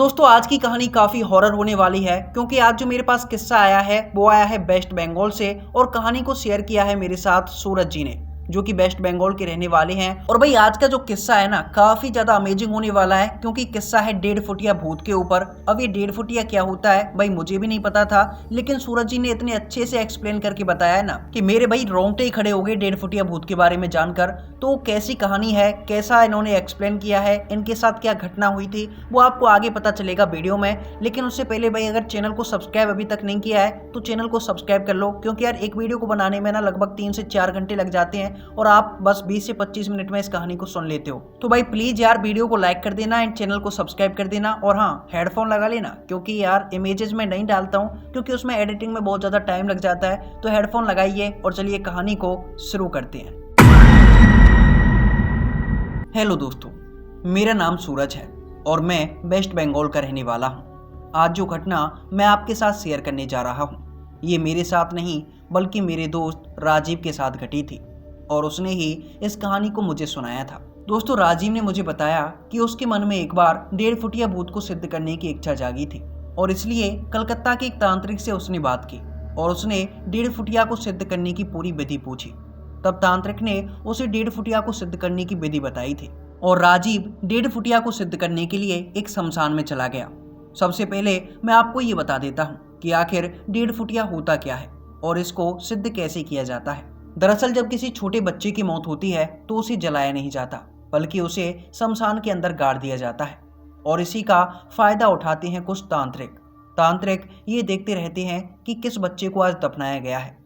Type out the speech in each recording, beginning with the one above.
दोस्तों आज की कहानी काफ़ी हॉरर होने वाली है क्योंकि आज जो मेरे पास किस्सा आया है वो आया है वेस्ट बंगाल से और कहानी को शेयर किया है मेरे साथ सूरज जी ने जो कि वेस्ट बंगाल के रहने वाले हैं। और भाई आज का जो किस्सा है ना काफ़ी ज़्यादा अमेजिंग होने वाला है क्योंकि किस्सा है 1.5 फुटिया भूत के ऊपर। अब ये 1.5 फुटिया क्या होता है भाई मुझे भी नहीं पता था, लेकिन सूरज जी ने इतने अच्छे से एक्सप्लेन करके बताया है ना कि मेरे भाई रोंगटे ही खड़े हो गए 1.5 फुटिया भूत के बारे में जानकर। तो कैसी कहानी है, कैसा इन्होंने एक्सप्लेन किया है, इनके साथ क्या घटना हुई थी वो आपको आगे पता चलेगा वीडियो में। लेकिन उससे पहले भाई अगर चैनल को सब्सक्राइब अभी तक नहीं किया है तो चैनल को सब्सक्राइब कर लो क्योंकि यार एक वीडियो को बनाने में ना लगभग 3 से 4 घंटे लग जाते हैं और आप बस 20 से 25 मिनट में इस कहानी को सुन लेते हो। तो भाई प्लीज यार वीडियो को लाइक कर देना एंड चैनल को सब्सक्राइब कर देना। और हाँ हेडफोन लगा लेना क्योंकि यार इमेजेस में नहीं डालता हूँ क्योंकि उसमें एडिटिंग में बहुत ज़्यादा टाइम लग जाता है। तो हेडफोन लगाइए और चलिए कहानी को शुरू करते हैं। हेलो दोस्तों, मेरा नाम सूरज है और मैं वेस्ट बंगाल का रहने वाला हूँ। आज जो घटना मैं आपके साथ शेयर करने जा रहा हूँ ये मेरे साथ नहीं बल्कि मेरे दोस्त राजीव के साथ घटी थी और उसने ही इस कहानी को मुझे सुनाया था। दोस्तों राजीव ने मुझे बताया कि उसके मन में एक बार 1.5 फुटिया भूत को सिद्ध करने की इच्छा जागी थी और इसलिए कलकत्ता के एक तांत्रिक से उसने बात की और उसने 1.5 फुटिया को सिद्ध करने की पूरी विधि पूछी। तब तांत्रिक ने उसे 1.5 फुटिया को सिद्ध करने की विधि बताई थी और राजीव 1.5 फुटिया को सिद्ध करने के लिए एक शमशान में चला गया। सबसे पहले मैं आपको ये बता देता हूँ कि आखिर 1.5 फुटिया होता क्या है और इसको सिद्ध कैसे किया जाता है। दरअसल जब किसी छोटे बच्चे की मौत होती है तो उसे जलाया नहीं जाता बल्कि उसे शमशान के अंदर गाड़ दिया जाता है और इसी का फायदा उठाते हैं कुछ तांत्रिक ये देखते रहते हैं कि किस बच्चे को आज दफनाया गया है।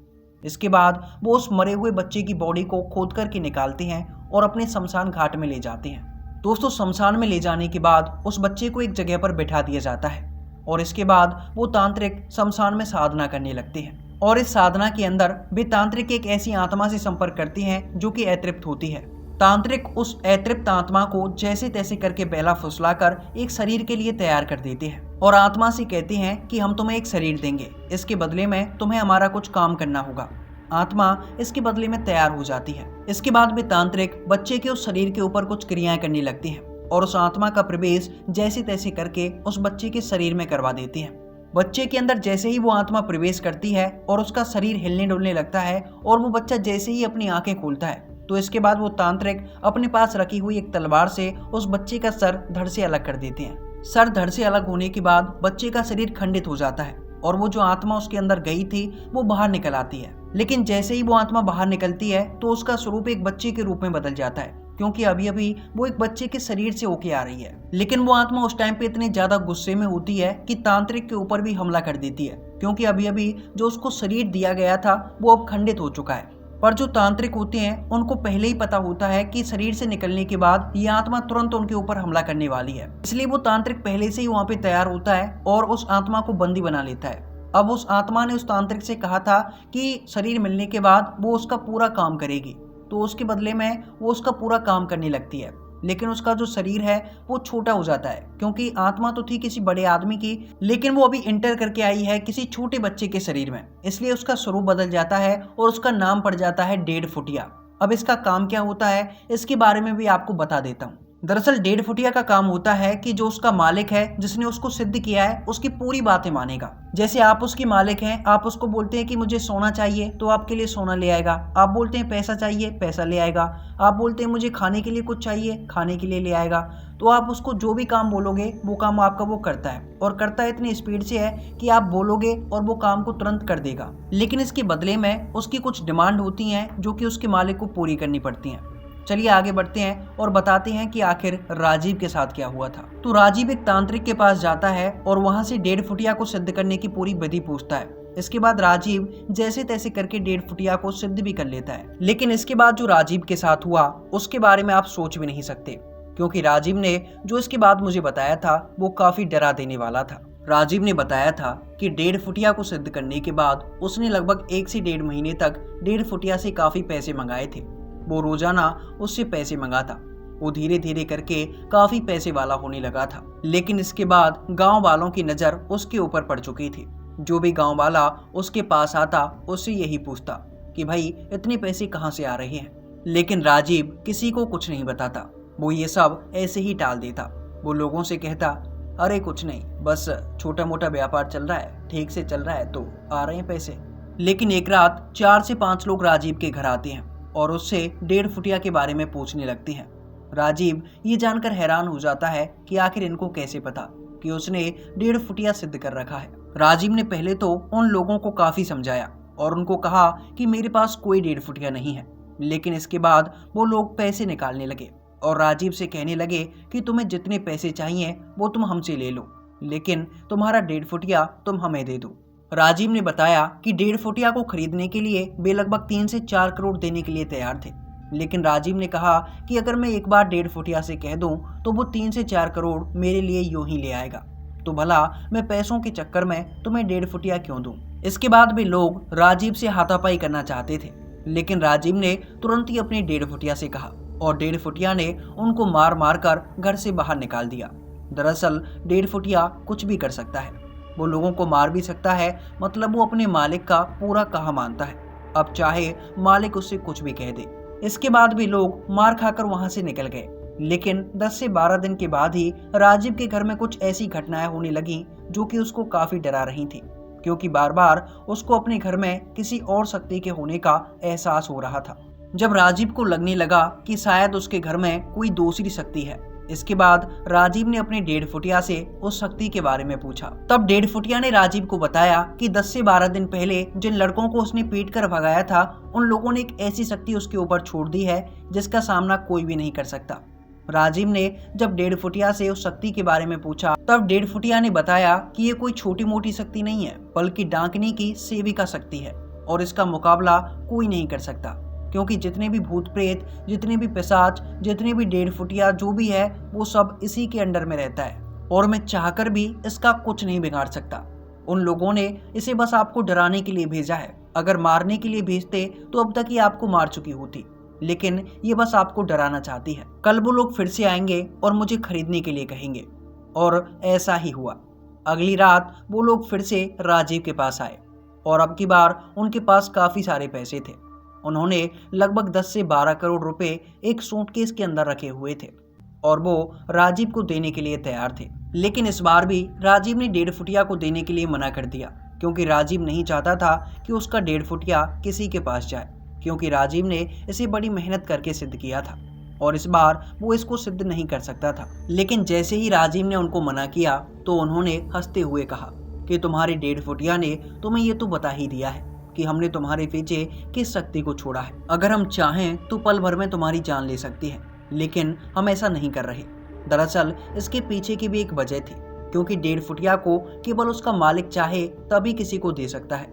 इसके बाद वो उस मरे हुए बच्चे की बॉडी को खोद करके निकालते हैं और अपने शमशान घाट में ले जाते हैं। दोस्तों शमशान में ले जाने के बाद उस बच्चे को एक जगह पर बैठा दिया जाता है और इसके बाद वो तांत्रिक शमशान में साधना करने लगते हैं और इस साधना के अंदर वे तांत्रिक एक ऐसी आत्मा से संपर्क करते हैं जो कि अतृप्त होती है। तांत्रिक उस अतृप्त आत्मा को जैसे तैसे करके बेला फुसलाकर एक शरीर के लिए तैयार कर देते हैं और आत्मा से कहते हैं कि हम तुम्हें एक शरीर देंगे, इसके बदले में तुम्हें हमारा कुछ काम करना होगा। आत्मा इसके बदले में तैयार हो जाती है। इसके बाद वे तांत्रिक बच्चे के उस शरीर के ऊपर कुछ क्रियाएं करने लगते हैं और उस आत्मा का प्रवेश जैसे तैसे करके उस बच्चे के शरीर में करवा देते हैं। बच्चे के अंदर जैसे ही वो आत्मा प्रवेश करती है और उसका शरीर हिलने डुलने लगता है और वो बच्चा जैसे ही अपनी आंखें खोलता है तो इसके बाद वो तांत्रिक अपने पास रखी हुई एक तलवार से उस बच्चे का सर धड़ से अलग कर देते हैं। सर धड़ से अलग होने के बाद बच्चे का शरीर खंडित हो जाता है और वो जो आत्मा उसके अंदर गई थी वो बाहर निकल आती है। लेकिन जैसे ही वो आत्मा बाहर निकलती है तो उसका स्वरूप एक बच्चे के रूप में बदल जाता है क्योंकि अभी अभी वो एक बच्चे के शरीर से होके आ रही है। लेकिन वो आत्मा उस टाइम पे इतनी ज्यादा गुस्से में होती है कि तांत्रिक के ऊपर भी हमला कर देती है क्योंकि अभी अभी जो उसको शरीर दिया गया था वो अब खंडित हो चुका है। पर जो तांत्रिक होते हैं उनको पहले ही पता होता है कि शरीर से निकलने के बाद ये आत्मा तुरंत उनके ऊपर हमला करने वाली है, इसलिए वो तांत्रिक पहले से ही वहाँ पे तैयार होता है और उस आत्मा को बंदी बना लेता है। अब उस आत्मा ने उस तांत्रिक से कहा था कि शरीर मिलने के बाद वो उसका पूरा काम करेगी, तो उसके बदले में वो उसका पूरा काम करने लगती है। लेकिन उसका जो शरीर है वो छोटा हो जाता है क्योंकि आत्मा तो थी किसी बड़े आदमी की, लेकिन वो अभी इंटर करके आई है किसी छोटे बच्चे के शरीर में, इसलिए उसका स्वरूप बदल जाता है और उसका नाम पड़ जाता है 1.5 फुटिया। अब इसका काम क्या होता है इसके बारे में भी आपको बता देता हूँ। दरअसल 1.5 फुटिया का काम होता है कि जो उसका मालिक है जिसने उसको सिद्ध किया है उसकी पूरी बातें मानेगा। जैसे आप उसके मालिक हैं, आप उसको बोलते हैं कि मुझे सोना चाहिए तो आपके लिए सोना ले आएगा, आप बोलते हैं पैसा चाहिए पैसा ले आएगा, आप बोलते हैं मुझे खाने के लिए कुछ चाहिए खाने के लिए ले आएगा। तो आप उसको जो भी काम बोलोगे वो काम आपका वो करता है और करता है इतनी स्पीड से है कि आप बोलोगे और वो काम को तुरंत कर देगा। लेकिन इसके बदले में उसकी कुछ डिमांड होती हैं जो कि उसके मालिक को पूरी करनी पड़ती हैं। चलिए आगे बढ़ते हैं और बताते हैं कि आखिर राजीव के साथ क्या हुआ था। तो राजीव एक तांत्रिक के पास जाता है और वहां से 1.5 फुटिया को सिद्ध करने की पूरी विधि पूछता है। इसके बाद राजीव जैसे तैसे करके 1.5 फुटिया को सिद्ध भी कर लेता है। लेकिन इसके बाद जो राजीव के साथ हुआ उसके बारे में आप सोच भी नहीं सकते क्योंकि राजीव ने जो इसके बाद मुझे बताया था वो काफी डरा देने वाला था। राजीव ने बताया था कि 1.5 फुटिया को सिद्ध करने के बाद उसने लगभग 1 से 1.5 महीने तक 1.5 फुटिया से काफी पैसे मंगाए थे। वो रोजाना उससे पैसे मंगाता, वो धीरे धीरे करके काफी पैसे वाला होने लगा था। लेकिन इसके बाद गांव वालों की नजर उसके ऊपर पड़ चुकी थी। जो भी गांव वाला उसके पास आता उससे यही पूछता कि भाई इतने पैसे कहाँ से आ रहे हैं। लेकिन राजीव किसी को कुछ नहीं बताता, वो ये सब ऐसे ही टाल देता। वो लोगों से कहता अरे कुछ नहीं, बस छोटा मोटा व्यापार चल रहा है, ठीक से चल रहा है तो आ रहे हैं पैसे। लेकिन एक रात 4 से 5 लोग राजीव के घर आते हैं और उससे 1.5 फुटिया के बारे में पूछने लगते हैं। राजीव ये जानकर हैरान हो जाता है कि आखिर इनको कैसे पता कि उसने 1.5 फुटिया सिद्ध कर रखा है। राजीव ने पहले तो उन लोगों को काफी समझाया और उनको कहा कि मेरे पास कोई 1.5 फुटिया नहीं है, लेकिन इसके बाद वो लोग पैसे निकालने लगे और राजीव से कहने लगे कि तुम्हें जितने पैसे चाहिए वो तुम हमसे ले लो, लेकिन तुम्हारा 1.5 फुटिया तुम हमें दे दो। राजीव ने बताया कि 1.5 फुटिया को खरीदने के लिए वे लगभग 3 से 4 करोड़ देने के लिए तैयार थे, लेकिन राजीव ने कहा कि अगर मैं एक बार 1.5 फुटिया से कह दूं तो वो 3 से 4 करोड़ मेरे लिए यूं ही ले आएगा, तो भला मैं पैसों के चक्कर में तुम्हें 1.5 फुटिया क्यों दूं। इसके बाद भी लोग राजीव से हाथापाई करना चाहते थे, लेकिन राजीव ने तुरंत ही अपनी 1.5 फुटिया से कहा और 1.5 फुटिया ने उनको मार मार कर घर से बाहर निकाल दिया। दरअसल 1.5 फुटिया कुछ भी कर सकता है, वो लोगों को मार भी सकता है, मतलब वो अपने मालिक का पूरा कहा मानता है, अब चाहे मालिक उससे कुछ भी कह दे। इसके बाद भी लोग मार खाकर वहां से निकल गए, लेकिन 10 से 12 दिन के बाद ही राजीव के घर में कुछ ऐसी घटनाएं होने लगी जो कि उसको काफी डरा रही थी, क्योंकि बार बार उसको अपने घर में किसी और शक्ति के होने का एहसास हो रहा था। जब राजीव को लगने लगा कि शायद उसके घर में कोई दूसरी शक्ति है, इसके बाद राजीव ने अपने 1.5 फुटिया से उस शक्ति के बारे में पूछा। तब 1.5 फुटिया ने राजीव को बताया कि 10 से 12 दिन पहले जिन लड़कों को उसने पीट कर भगाया था, उन लोगों ने एक ऐसी शक्ति उसके ऊपर छोड़ दी है जिसका सामना कोई भी नहीं कर सकता। राजीव ने जब 1.5 फुटिया से उस शक्ति के बारे में पूछा, तब 1.5 फुटिया ने बताया कि ये कोई छोटी मोटी शक्ति नहीं है, बल्कि डांकनी की सेविका शक्ति है और इसका मुकाबला कोई नहीं कर सकता, क्योंकि जितने भी भूत प्रेत, जितने भी पिशाच, जितने भी 1.5 फुटिया जो भी है, वो सब इसी के अंडर में रहता है और मैं चाहकर भी इसका कुछ नहीं बिगाड़ सकता। उन लोगों ने इसे बस आपको डराने के लिए भेजा है, अगर मारने के लिए भेजते तो अब तक ये आपको मार चुकी होती, लेकिन ये बस आपको डराना चाहती है। कल वो लोग फिर से आएंगे और मुझे खरीदने के लिए कहेंगे, और ऐसा ही हुआ। अगली रात वो लोग फिर से राजीव के पास आए और अब की बार उनके पास काफी सारे पैसे थे। उन्होंने लगभग 10 से 12 करोड़ रुपए एक सूटकेस के अंदर रखे हुए थे और वो राजीव को देने के लिए तैयार थे, लेकिन इस बार भी राजीव ने 1.5 फुटिया को देने के लिए मना कर दिया, क्योंकि राजीव नहीं चाहता था कि उसका 1.5 फुटिया किसी के पास जाए, क्योंकि राजीव ने इसे बड़ी मेहनत करके सिद्ध किया था और इस बार वो इसको सिद्ध नहीं कर सकता था। लेकिन जैसे ही राजीव ने उनको मना किया तो उन्होंने हंसते हुए कहा कि तुम्हारी 1.5 फुटिया ने तुम्हें ये तो बता ही दिया है कि हमने तुम्हारे पीछे किस शक्ति को छोड़ा है। अगर हम चाहें तो पल भर में तुम्हारी जान ले सकती है, लेकिन हम ऐसा नहीं कर रहे। दरअसल इसके पीछे की भी एक वजह थी, क्योंकि 1.5 फुटिया को केवल उसका मालिक चाहे तभी किसी को दे सकता है,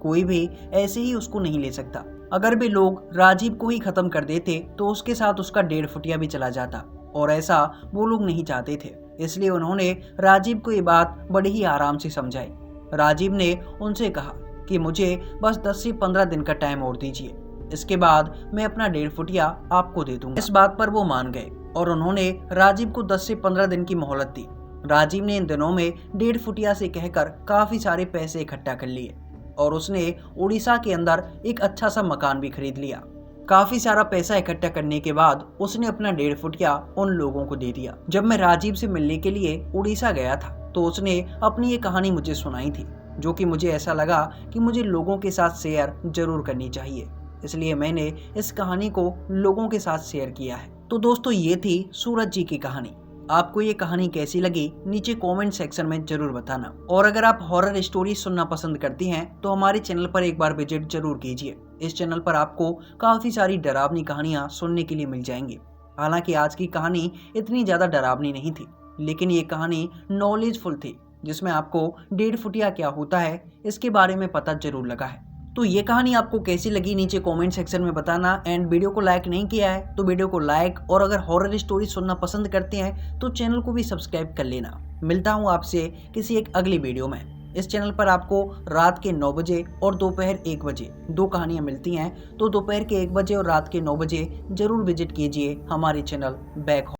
कोई भी ऐसे ही उसको नहीं ले सकता। अगर भी लोग राजीव को ही खत्म कर देते तो उसके साथ उसका 1.5 फुटिया भी चला जाता, और ऐसा वो लोग नहीं चाहते थे, इसलिए उन्होंने राजीव को ये बात बड़े ही आराम से समझाई। राजीव ने उनसे कहा कि मुझे बस 10 से 15 दिन का टाइम और दीजिए, इसके बाद मैं अपना 1.5 फुटिया आपको दे दूंगा। इस बात पर वो मान गए और उन्होंने राजीव को 10 से 15 दिन की मोहलत दी। राजीव ने इन दिनों में 1.5 फुटिया से कहकर काफी सारे पैसे इकट्ठा कर लिए और उसने उड़ीसा के अंदर एक अच्छा सा मकान भी खरीद लिया। काफी सारा पैसा इकट्ठा करने के बाद उसने अपना 1.5 फुटिया उन लोगों को दे दिया। जब मैं राजीव से मिलने के लिए उड़ीसा गया था तो उसने अपनी ये कहानी मुझे सुनाई थी, जो कि मुझे ऐसा लगा कि मुझे लोगों के साथ शेयर जरूर करनी चाहिए, इसलिए मैंने इस कहानी को लोगों के साथ शेयर किया है। तो दोस्तों ये थी सूरज जी की कहानी। आपको ये कहानी कैसी लगी नीचे कमेंट सेक्शन में जरूर बताना, और अगर आप हॉरर स्टोरी सुनना पसंद करती हैं तो हमारे चैनल पर एक बार विजिट जरूर कीजिए। इस चैनल पर आपको काफी सारी डरावनी कहानियां सुनने के लिए मिल जाएंगी। हालांकि आज की कहानी इतनी ज्यादा डरावनी नहीं थी, लेकिन ये कहानी नॉलेजफुल थी, जिसमें आपको 1.5 फुटिया क्या होता है इसके बारे में पता जरूर लगा है। तो ये कहानी आपको कैसी लगी नीचे कमेंट सेक्शन में बताना। एंड वीडियो को लाइक नहीं किया है तो वीडियो को लाइक, और अगर हॉरर स्टोरी सुनना पसंद करते हैं तो चैनल को भी सब्सक्राइब कर लेना। मिलता हूँ आपसे किसी एक अगली वीडियो में। इस चैनल पर आपको रात के 9 बजे और दोपहर 1 बजे 2 कहानियाँ मिलती हैं, तो दोपहर के 1 बजे और रात के 9 बजे जरूर विजिट कीजिए हमारे चैनल बैक।